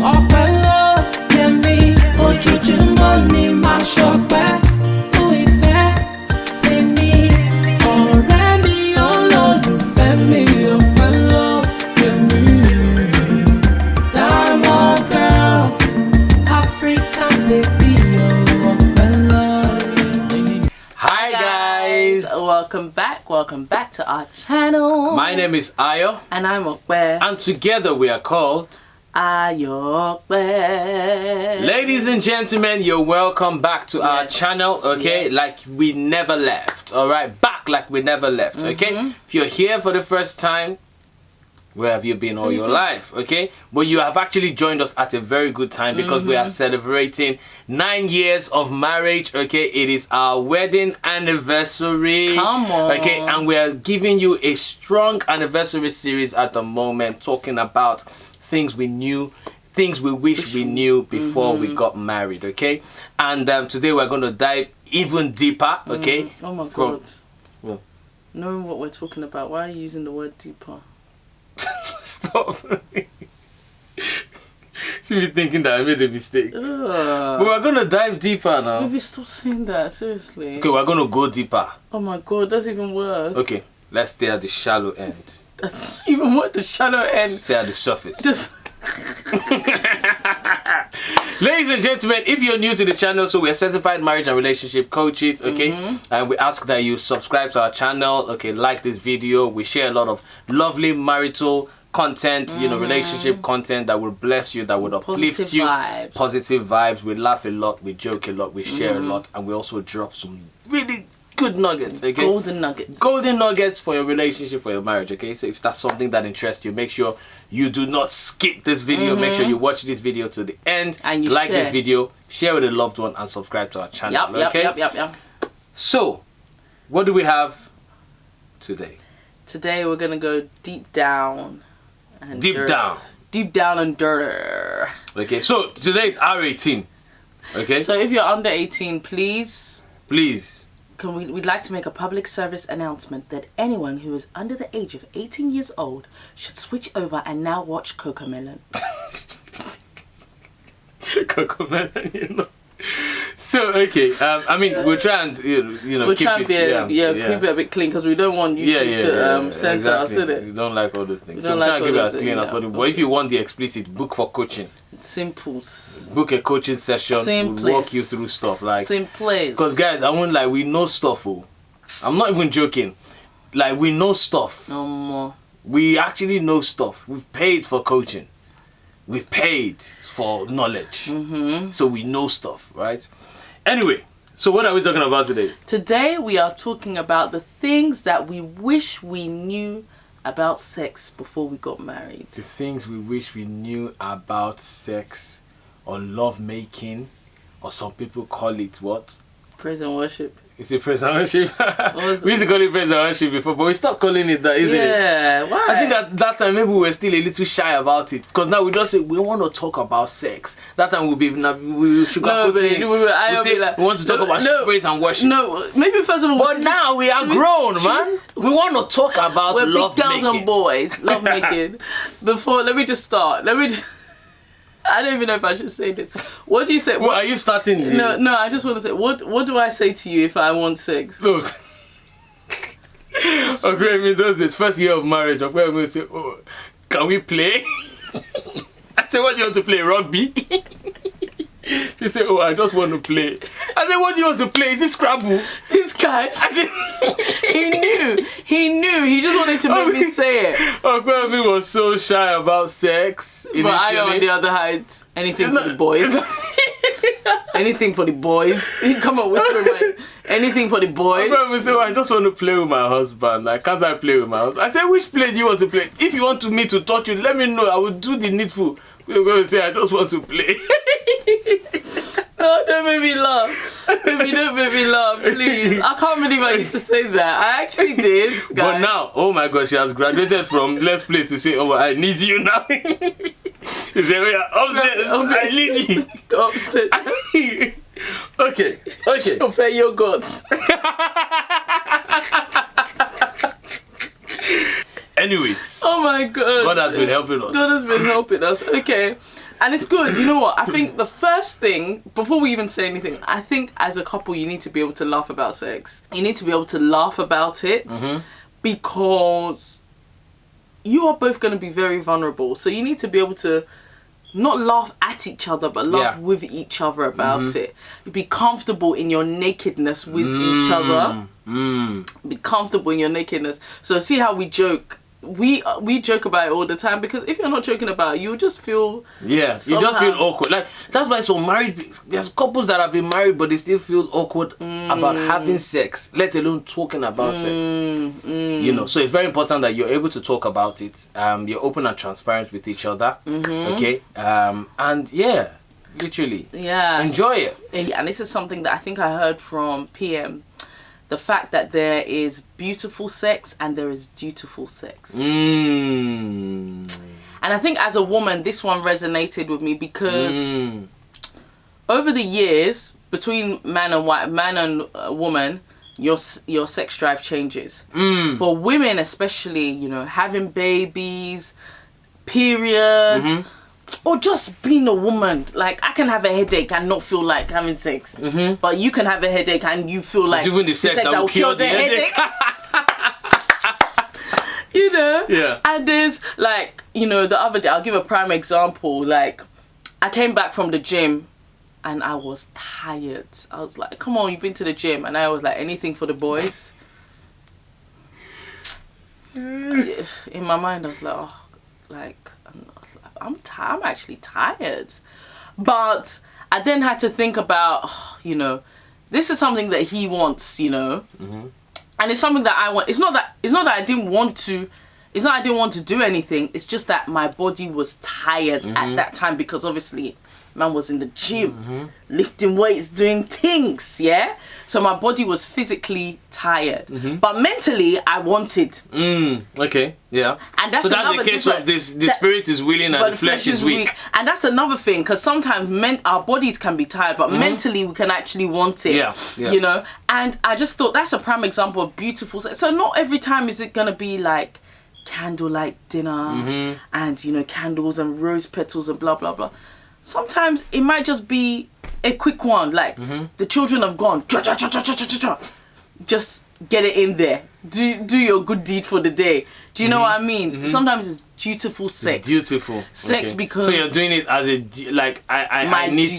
ọpẹ́ ló yẹ mí, ojoojúmọ́ ni màá ṣọpẹ́ fún ìfẹ́ tèmi, ọ̀rẹ́ mi olólùfẹ́ mi, ọpẹ́ ló yẹ mí. Diamond girl, African baby, ọpẹ́ ló yẹ mí. Hi guys! Welcome back to our channel. My name is Ayo. And I'm Ope. And together we are called Ayope. Ladies and gentlemen, you're welcome back to our channel, okay? Yes. Like we never left, alright? Back like we never left, okay? If you're here for the first time, where have you been all your life, okay? But you have actually joined us at a very good time because we are celebrating 9 years of marriage, okay? It is our wedding anniversary. Come on. Okay, and we are giving you a strong anniversary series at the moment, talking about things we knew, things we wish we knew before we got married, okay? And today we're going to dive even deeper, okay? Oh my God. Well, Knowing what we're talking about, why are you using the word deeper? stop. Should be thinking that I made a mistake. But we're going to dive deeper now. Baby, stop saying that, seriously. Okay, we're going to go deeper. Oh my God, that's even worse. Okay, let's stay at the shallow end. That's even what the shallow end. Stay at the surface. Just Ladies and gentlemen, if you're new to the channel, so we're certified marriage and relationship coaches, okay? And we ask that you subscribe to our channel, okay? Like this video. We share a lot of lovely marital content, you know, relationship content that will bless you, that would uplift Positive you. vibes. Positive vibes. We laugh a lot, we joke a lot, we share a lot, and we also drop some really good nuggets, okay? golden nuggets. Golden nuggets for your relationship, for your marriage, okay? So if that's something that interests you, make sure you do not skip this video. Make sure you watch this video to the end. And you like share. this video, share with a loved one, and subscribe to our channel, okay? Yep. So, what do we have today? Today we're gonna go deep down. And Deep down. Deep down and dirty. Okay, so today is R18, okay? So if you're under 18, please, Please. we'd like to make a public service announcement that anyone who is under the age of 18 years old should switch over and now watch Cocomelon. Cocomelon, you know. So, okay, I mean, we'll try and, you know, We'll keep try and it, keep it a bit clean because we don't want YouTube to censor us, exactly. is We it? don't like all those things. We So don't we're like trying to keep it all as those clean things, as possible. But if you want the explicit, book for coaching. Simples. Book a coaching session. Simples. We'll walk you through stuff. Like, Simples. because guys, I won't like, we know stuff. Oh. I'm not even joking. Like, we know stuff. No more. We actually know stuff. We've paid for coaching. We've paid for knowledge. So we know stuff, right? Anyway, so what are we talking about today? Today we are talking about the things that we wish we knew about sex before we got married. The things we wish we knew about sex or love making, or some people call it what? Praise and worship. Is it praise and worship? We used to call it praise and worship before, but we stopped calling it that, isn't it? Yeah, why? I think that time maybe we were still a little shy about it, because now we just say we want to talk about sex. That time we should No, but we say like, we want to talk about praise and worship. No, maybe first of all. But now we are grown, man. We want to talk about We're love big girls making. and boys, love making. Before, let me just start. I don't even know if I should say this. What do you say? What are you starting? No, I just want to say, what do I say to you if I want sex? Look. Okay, I mean, those days, first year of marriage, I'm going to say, oh, can we play? I say, what do you want to play? Rugby? He said, oh, I just want to play. I said, what do you want to play? Is it Scrabble? This guy, he knew. He just wanted to make me say it. Okwemi was so shy about sex. But I, on the other hand, anything for the boys. Anything for the boys. Come on, whisper man. Anything for the boys. Okwemi said, oh, I just want to play with my husband. Like, can't I play with my husband? I said, which play do you want to play? If you want me to touch you, let me know. I will do the needful. We're going to say, I just want to play. No, don't make me laugh. Baby, don't make me laugh, please. I can't believe I used to say that. I actually did, guys. But now, oh my God, she has graduated from let's play to say, oh, I need you now. She said, oh, yeah, upstairs, I need you. Go upstairs. Okay. Chauffeur yogurt. Anyways. Oh my God. God has been helping us. God has been helping us. Okay. And it's good. You know what? I think the first thing, before we even say anything, I think as a couple, you need to be able to laugh about sex. You need to be able to laugh about it because you are both going to be very vulnerable. So you need to be able to not laugh at each other, but laugh with each other about it. Be comfortable in your nakedness with each other. Be comfortable in your nakedness. So see how we joke. We joke about it all the time because if you're not joking about it, you'll just feel you just feel awkward. Like that's why there's couples that have been married but they still feel awkward about having sex, let alone talking about sex. You know, so it's very important that you're able to talk about it. You're open and transparent with each other. Okay, and yeah, literally, enjoy it. And this is something that I think I heard from PM. The fact that there is beautiful sex and there is dutiful sex. And I think as a woman, this one resonated with me because over the years, between man and woman, your sex drive changes. For women especially, you know, having babies, periods, or just being a woman. Like, I can have a headache and not feel like having sex. But you can have a headache and you feel like it's even the sex that will cure the headache. You know? Yeah. And there's, like, you know, the other day, I'll give a prime example. Like, I came back from the gym and I was tired. I was like, come on, you've been to the gym. And I was like, anything for the boys? In my mind, I was like, oh, like... I'm actually tired. But I then had to think about, you know, this is something that he wants, you know. And it's something that I want. It's not that I didn't want to do anything. It's just that my body was tired at that time because obviously man was in the gym, lifting weights, doing things, yeah? So my body was physically tired. But mentally, I wanted. Okay, yeah. And that's so that's another the case of this, the spirit is willing and the flesh is weak. And that's another thing, because sometimes our bodies can be tired, but mentally we can actually want it, you know? And I just thought that's a prime example of beautiful sex. So not every time is it going to be like candlelight dinner and, you know, candles and rose petals and blah, blah, blah. Sometimes it might just be a quick one, like the children have gone, just get it in there. Do your good deed for the day. Do you know what I mean? Sometimes it's dutiful sex. It's dutiful sex because so you're doing it as a like I need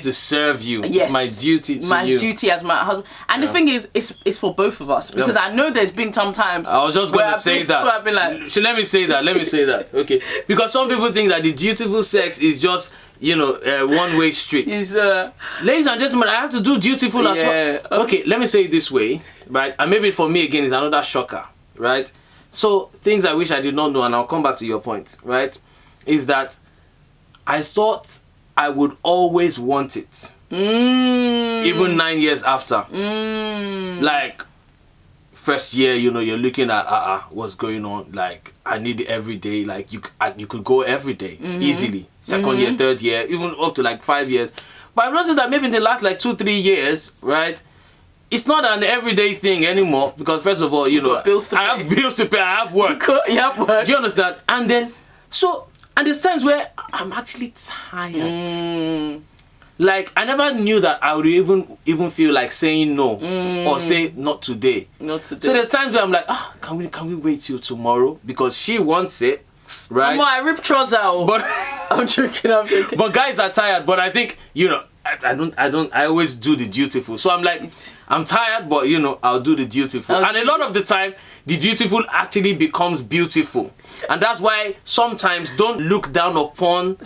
to serve you. Yes, it's my duty to my you. duty as my husband. And the thing is, it's for both of us because I know there's been some times. I was just going to say that. Where I've been like, so let me say that. Okay, because some people think that the dutiful sex is just, you know, one-way street. Ladies and gentlemen, I have to do dutiful at all. Okay, let me say it this way, right? And maybe for me again, it's another shocker, right? So things I wish I did not know, and I'll come back to your point, right? Is that I thought I would always want it, even 9 years after. Like first year, you know, you're looking at what's going on. Like I need it every day. Like you could go every day easily. Second year, third year, even up to like 5 years. But I've noticed that maybe in the last like 2-3 years, right? It's not an everyday thing anymore because first of all, you know, I have bills to pay, I have work. You have work. Do you understand? And then, and there's times where I'm actually tired. Like, I never knew that I would even feel like saying no or say not today. Not today. So there's times where I'm like, can we wait till tomorrow? Because she wants it, right? I rip trousers out. But I'm joking. But guys are tired, but I think, you know, I always do the dutiful. So I'm like, I'm tired, but you know, I'll do the dutiful. And a lot of the time, the dutiful actually becomes beautiful. And that's why sometimes don't look down upon,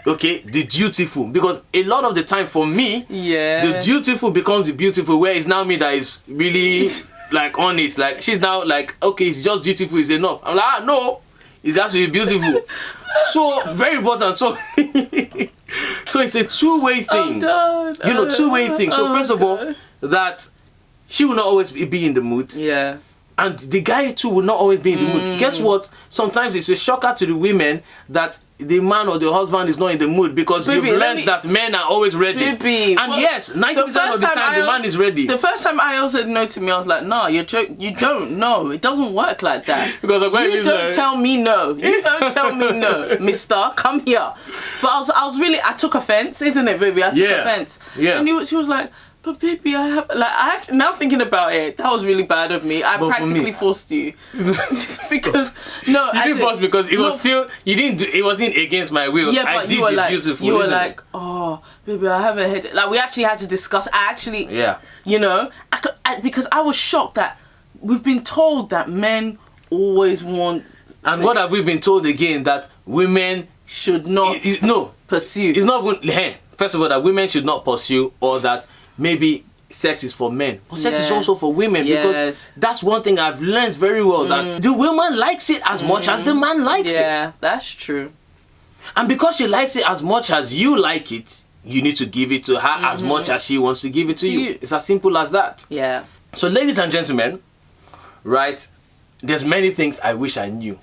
okay, the dutiful. Because a lot of the time for me, the dutiful becomes the beautiful, where it's now me that is really like on it. Like she's now like, okay, it's just dutiful is enough. I'm like, no, it has to be beautiful. So very important. So so it's a two-way thing. You know, two-way thing. So first of all, that she will not always be in the mood. Yeah. And the guy too will not always be in the mood. Guess what? Sometimes it's a shocker to the women that the man or the husband is not in the mood because Baby, you've learned that men are always ready. Baby, and yes, 90% of the time the man is ready. The first time Ayo said no to me, I was like, nah, you don't know. It doesn't work like that. Because you don't tell me no. You don't tell me no, mister. Come here. But I took offense, isn't it, baby? I took offense. Yeah. And she was like, but baby, I actually, now thinking about it, that was really bad of me. I practically forced you. Because, no. You didn't force because it was still, it wasn't against my will. Yeah, but I did the dutiful. You were like, oh, baby, I have a headache. Like, we actually had to discuss. You know, because I was shocked that we've been told that men always want. And what have we been told again? That women should not pursue. It's not even, first of all, that women should not pursue, or that maybe sex is for men, but sex is also for women, because that's one thing I've learned very well, that the woman likes it as much as the man likes it. Yeah, that's true. And because she likes it as much as you like it, you need to give it to her as much as she wants to give it to you. It's as simple as that. Yeah. So ladies and gentlemen, right, there's many things I wish I knew,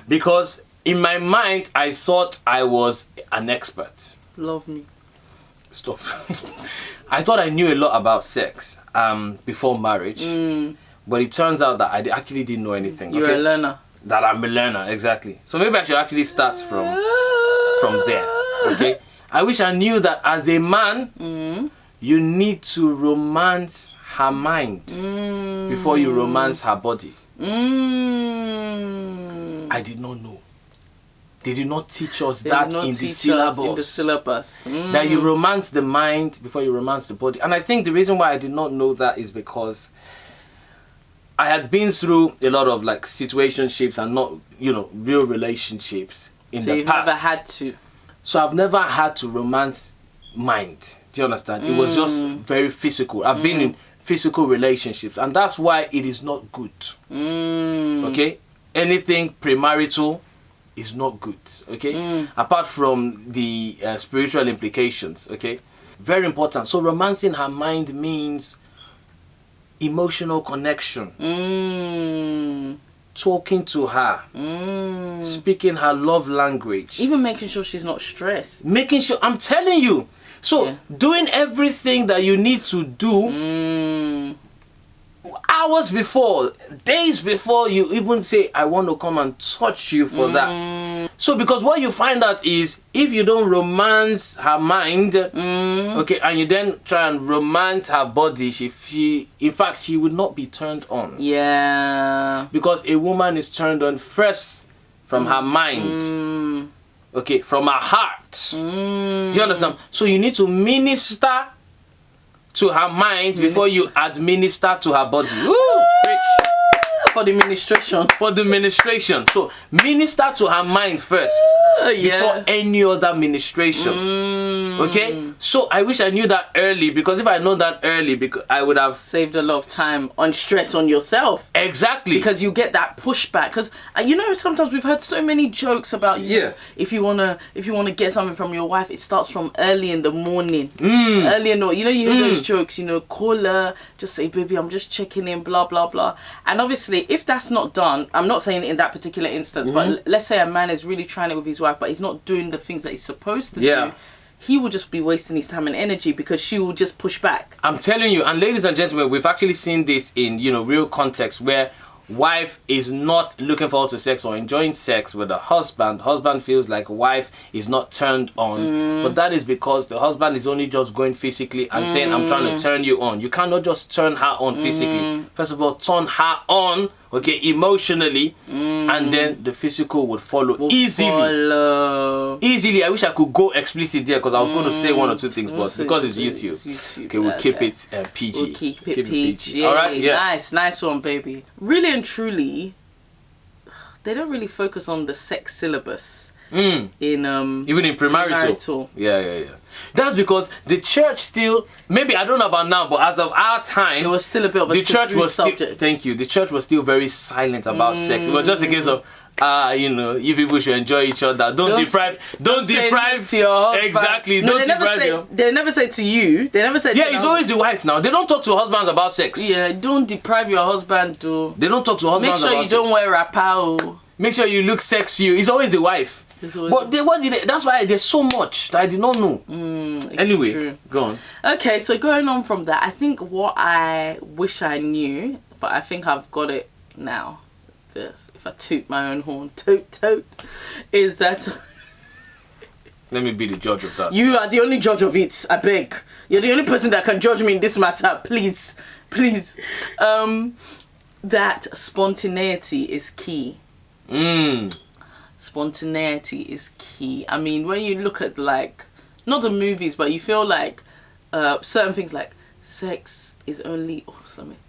because in my mind I thought I was an expert. Love me. Stop. I thought I knew a lot about sex before marriage, but it turns out that I actually didn't know anything. You're a learner. That I'm a learner, exactly. So maybe I should actually start from there, okay? I wish I knew that as a man, you need to romance her mind before you romance her body. I did not know. They did not teach us that in the syllabus. That you romance the mind before you romance the body. And I think the reason why I did not know that is because I had been through a lot of like situationships and not, real relationships in the past. So you've never had to. So I've never had to romance mind. Do you understand? It was just very physical. I've been in physical relationships, and that's why it is not good. Okay? Anything premarital is not good, okay? Apart from the spiritual implications, okay? Very important. So romancing her mind means emotional connection. Talking to her. Speaking her love language. Even making sure she's not stressed. Making sure, I'm telling you. So doing everything that you need to do hours before, days before you even say, I want to come and touch you for that. So because what you find out is, if you don't romance her mind, okay, and you then try and romance her body, in fact, she would not be turned on. Yeah. Because a woman is turned on first from her mind. Okay, from her heart. Do you understand? So you need to minister to her mind before you administer to her body. Woo! For the ministration. For the ministration. So minister to her mind first before any other ministration. Okay? So I wish I knew that early, because if I know that early, because I would have saved a lot of time on stress on yourself. Exactly. Because you get that pushback. Because sometimes we've heard so many jokes about if you wanna get something from your wife, it starts from early in the morning. Early in the you hear those jokes, call her, just say, baby, I'm just checking in, blah blah blah. And obviously, if that's not done, I'm not saying in that particular instance, but let's say a man is really trying it with his wife, but he's not doing the things that he's supposed to do, he will just be wasting his time and energy, because she will just push back. I'm telling you, and ladies and gentlemen, we've actually seen this in real context, where wife is not looking forward to sex or enjoying sex with the husband. Husband feels like wife is not turned on, but that is because the husband is only just going physically and saying, I'm trying to turn you on. You cannot just turn her on physically. First of all, turn her on, okay, emotionally, and then the physical would follow easily. I wish I could go explicit there, because I was going to say one or two things, but because it's YouTube, okay, we'll keep it PG. We'll keep it PG. All right, nice one, baby. Really and truly, they don't really focus on the sex syllabus in even in premarital. Yeah. That's because the church still, maybe I don't know about now, but as of our time, it was still a bit of a taboo subject. Thank you. The church was still very silent about sex. It was just a case of you people should enjoy each other. Don't deprive to your husband. Exactly. No, don't deprive your. They never say to you. They never say. Yeah, it's always the wife now. They don't talk to husbands about sex. Yeah, don't deprive your husband to. They don't talk to husbands about sex. Make sure you don't wear a pao. Make sure you look sexy. It's always the wife. But that's why there's so much that I did not know. Anyway, true. go on. Okay, so going on from that, I think what I wish I knew, but I think I've got it now. If I toot my own horn, toot, is that Let me be the judge of that. you are the only judge of it. I beg. You're the only person that can judge me in this matter. Please. That spontaneity is key. Spontaneity is key. I mean, when you look at, like, not the movies, but you feel like certain things like sex is only,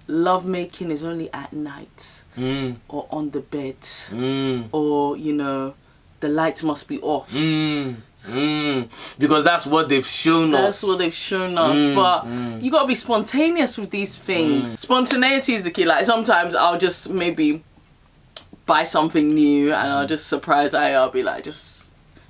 love making is only at night or on the bed or, you know, the light must be off. Because that's what they've shown us. That's what they've shown us. But you gotta be spontaneous with these things. Spontaneity is the key. Like, sometimes I'll just maybe buy something new and I'll just surprise Ayo. I'll be like, just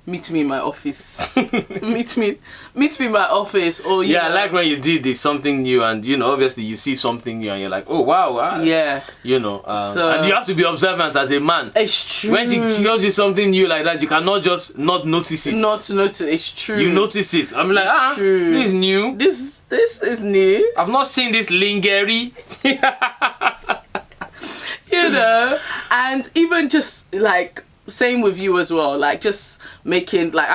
meet me in my office. meet me in my office. Or you know, I like when you did something new, and you know, obviously you see something new and you're like, oh wow, yeah, you know, and you have to be observant as a man. It's true. When she shows you something new like that, you cannot just not notice it. Not notice. It's true. You notice it. I'm like, true. This is new. This is new. I've not seen this lingerie. You know, and even just like same with you as well, like just making like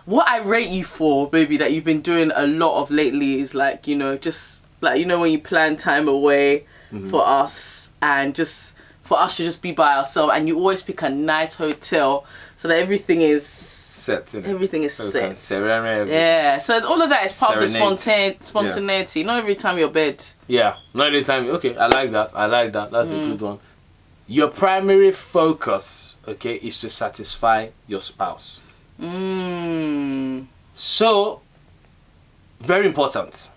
what I rate you for, baby, that you've been doing a lot of lately is like, you know, just like, you know, when you plan time away for us and just for us to just be by ourselves, and you always pick a nice hotel so that everything is set. Everything is set. Yeah, so all of that is part of the spontaneity. Not every time you're bed. Yeah, not every time. Okay, I like that. That's a good one. Your primary focus, okay, is to satisfy your spouse. So, very important.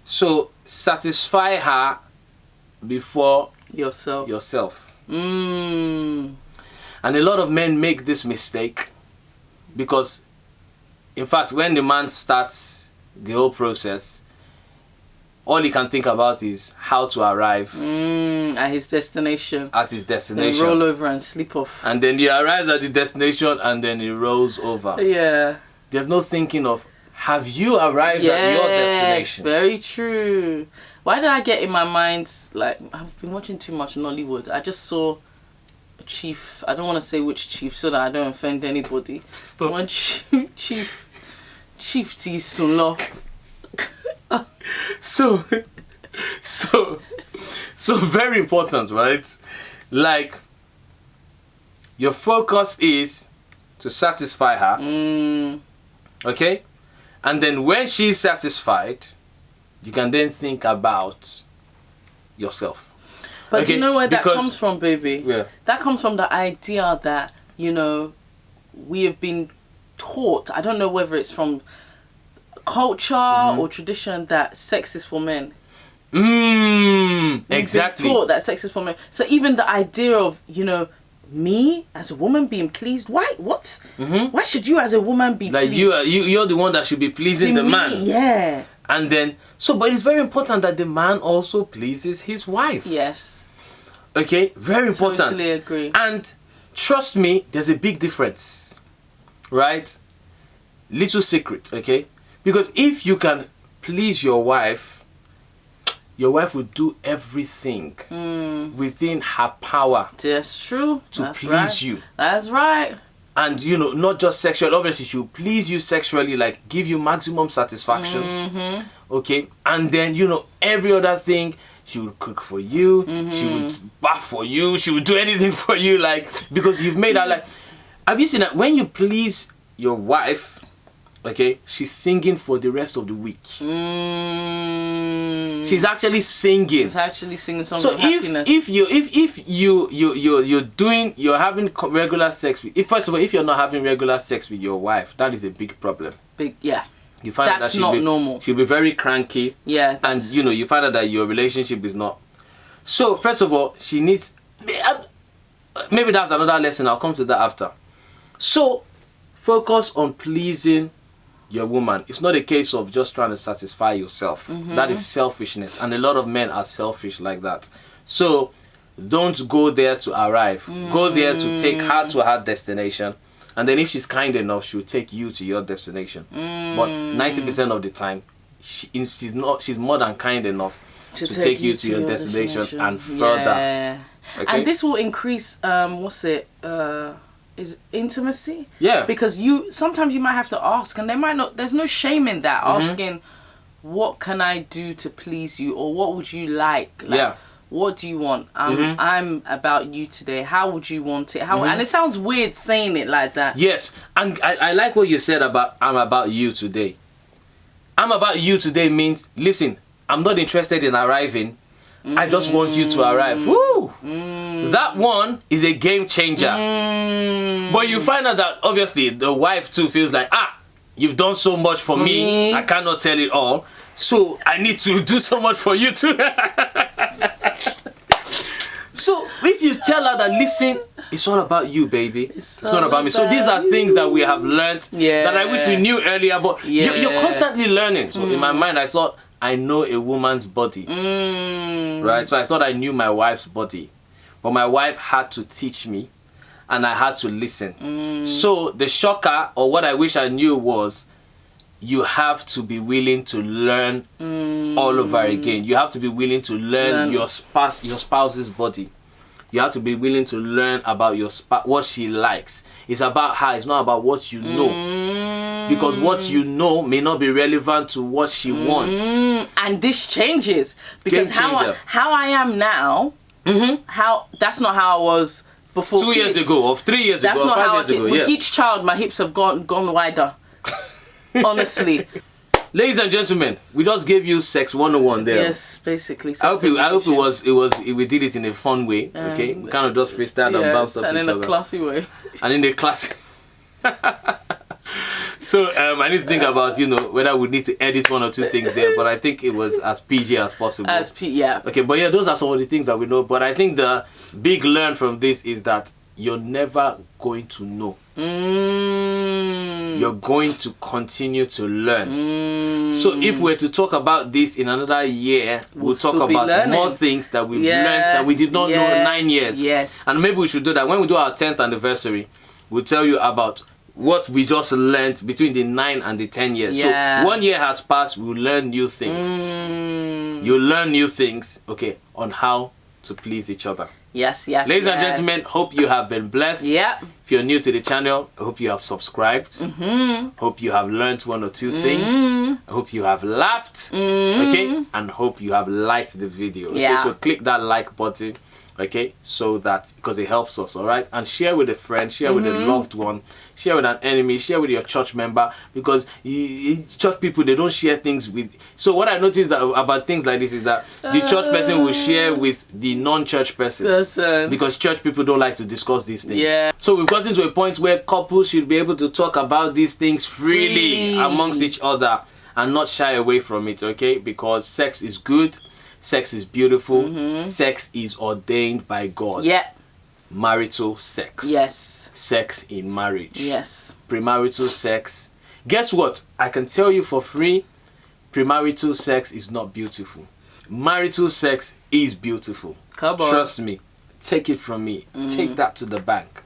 So, satisfy her before yourself. And a lot of men make this mistake because, in fact, when the man starts the whole process, all he can think about is how to arrive at his destination. Then roll over and sleep off. And then he arrives at the destination and then he rolls over. Yeah. There's no thinking of, have you arrived at your destination? Yes, very true. Why did I get in my mind, like, I've been watching too much Nollywood. I just saw a chief, I don't want to say which chief so that I don't offend anybody. Stop. One chief T Sunlo. So very important, right? Like, your focus is to satisfy her, okay? And then when she's satisfied, you can then think about yourself. But you know where that comes from, baby? Yeah. That comes from the idea that, you know, we have been taught, I don't know whether it's from culture or tradition, that sex is for men. Exactly. We've been taught that sex is for men. So even the idea of, you know, me as a woman being pleased, why should you as a woman be like pleased? You're the one that should be pleasing the man. Yeah. And then but it's very important that the man also pleases his wife. Yes. Okay, very important. Totally agree. And trust me, there's a big difference, right? Little secret, okay? Because if you can please your wife will do everything within her power. That's true. To please you. That's right. And, you know, not just sexually. Obviously, she will please you sexually, like give you maximum satisfaction. Okay? And then, you know, every other thing, she would cook for you. She would bath for you. She would do anything for you, like, because you've made her, like, have you seen that when you please your wife, okay, she's singing for the rest of the week. She's actually singing. She's actually singing songs of happiness. if you're having regular sex with, first of all, if you're not having regular sex with your wife, that is a big problem. Yeah. You find that's that not normal. She'll be very cranky. Yeah. And you know, you find out that your relationship is not. So first of all, she needs. Maybe that's another lesson. I'll come to that after. So focus on pleasing your woman. It's not a case of just trying to satisfy yourself. That is selfishness, and a lot of men are selfish like that. So don't go there to arrive. Go there to take her to her destination. And then if she's kind enough, she'll take you to your destination. But 90% of the time, she's more than kind enough to take you to your destination and further. Yeah. Okay? And this will increase, is intimacy? Yeah. Because sometimes you might have to ask, and there's no shame in that, asking, what can I do to please you? Or what would you like? Yeah. What do you want? I'm about you today. How would you want it? And it sounds weird saying it like that. Yes. And I like what you said about I'm about you today. I'm about you today means, listen, I'm not interested in arriving. I just want you to arrive. Woo! That one is a game changer. But you find out that obviously the wife too feels like, you've done so much for me. I cannot tell it all. So I need to do so much for you too. So if you tell her that, listen, it's all about you, baby. It's not about me. So these are things that we have learned that I wish we knew earlier. But you're constantly learning. So in my mind, I thought, I know a woman's body. Right? So I thought I knew my wife's body. But my wife had to teach me. And I had to listen. So the shocker, or what I wish I knew was, you have to be willing to learn all over again. You have to be willing to learn your spouse's body. You have to be willing to learn about what she likes. It's about her. It's not about what you know. Because what you know may not be relevant to what she wants. And this changes. Because how I am now, that's not how I was before 2 years ago, or 3 years that's ago, or not 5 years ago. With each child, my hips have gone wider. Honestly. Ladies and gentlemen, we just gave you sex 101 there. Yes, basically. I hope we did it in a fun way. Okay, we kind of just freestyle and bounce off each other. And in a classy way. And in a classy. So I need to think about whether we need to edit one or two things there, but I think it was as PG as possible. Okay, but yeah, those are some of the things that we know. But I think the big learn from this is that you're never going to know. You're going to continue to learn. So if we're to talk about this in another year, we'll talk about more things that we've learned that we did not know 9 years. And maybe we should do that. When we do our 10th anniversary, we'll tell you about what we just learned between the 9 and the 10 years. So 1 year has passed, we'll learn new things. You'll learn new things, on how to please each other. Yes. Ladies and gentlemen, hope you have been blessed. If you're new to the channel, I hope you have subscribed. Hope you have learned one or two things. I hope you have laughed. And hope you have liked the video. So click that like button. So that, because it helps us, alright? And share with a friend, share with a loved one, share with an enemy, share with your church member, because church people, they don't share things with. So what I noticed about things like this is that the church person will share with the non-church person, because church people don't like to discuss these things. So we've gotten to a point where couples should be able to talk about these things freely amongst each other and not shy away from it, because sex is good. Sex is beautiful. Sex is ordained by God. Marital sex. Sex in marriage. Premarital sex. Guess what? I can tell you for free, premarital sex is not beautiful. Marital sex is beautiful. Come on. Trust me. Take it from me. Take that to the bank.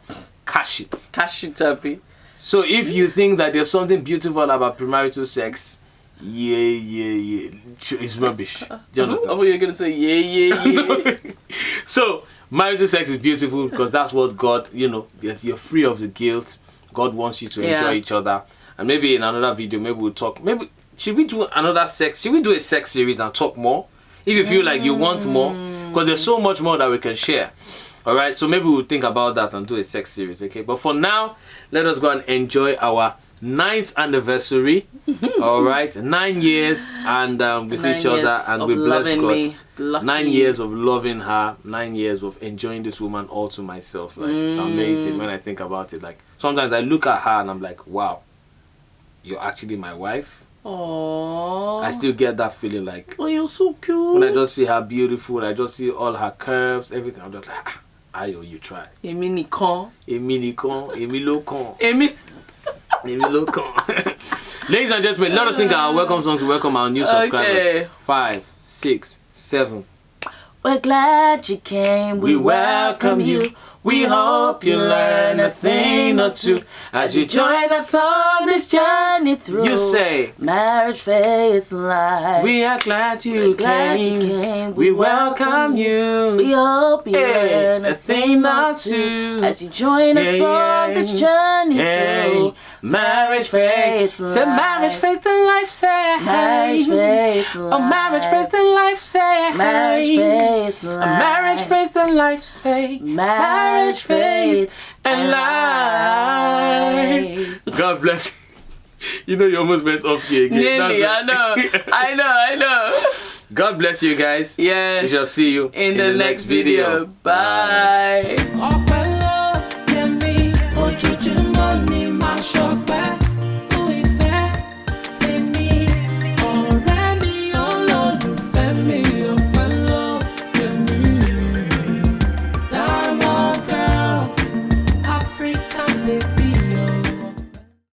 Cash it. Cash it, Happy. So if you think that there's something beautiful about premarital sex, it's rubbish. Oh, you're gonna say yeah. So marital sex is beautiful because that's what God, you're free of the guilt. God wants you to enjoy each other. And maybe in another video, maybe we'll talk. Maybe should we do a sex series and talk more? If you feel like you want more, because there's so much more that we can share. Alright, so maybe we'll think about that and do a sex series, But for now, let us go and enjoy our 9th anniversary. All right, 9 years and with each other, and we bless God. 9 years of loving her, 9 years of enjoying this woman all to myself. It's amazing when I think about it. Like sometimes I look at her and I'm like, wow, you're actually my wife. Aww. I still get that feeling like, oh, you're so cute. When I just see her beautiful, I just see all her curves, everything. I'm just like, Ayo, you try. Èmi nìkan. Èmi lókàn. Ladies and gentlemen, let us sing our welcome song to welcome our new subscribers. 5, 6, 7. We're glad you came. We welcome you. We hope you learn a thing or two as you join us on this journey through. You say, marriage, faith, life. We are glad you came. We welcome you. We hope you learn a thing or two as you join us on this journey through. Marriage, faith, life. Say marriage, faith, and life. Say marriage, faith, life. Oh, marriage, faith, and life. Say marriage, faith, life. Marriage, faith, and life. Say marriage, faith, and life. God bless you. You know you almost went off here again. Nearly, I know. God bless you guys. Yes. We shall see you in the next video. Bye. Ọpẹ́ ló yẹ mí, ojoojúmọ́ ni màá ṣọpẹ́.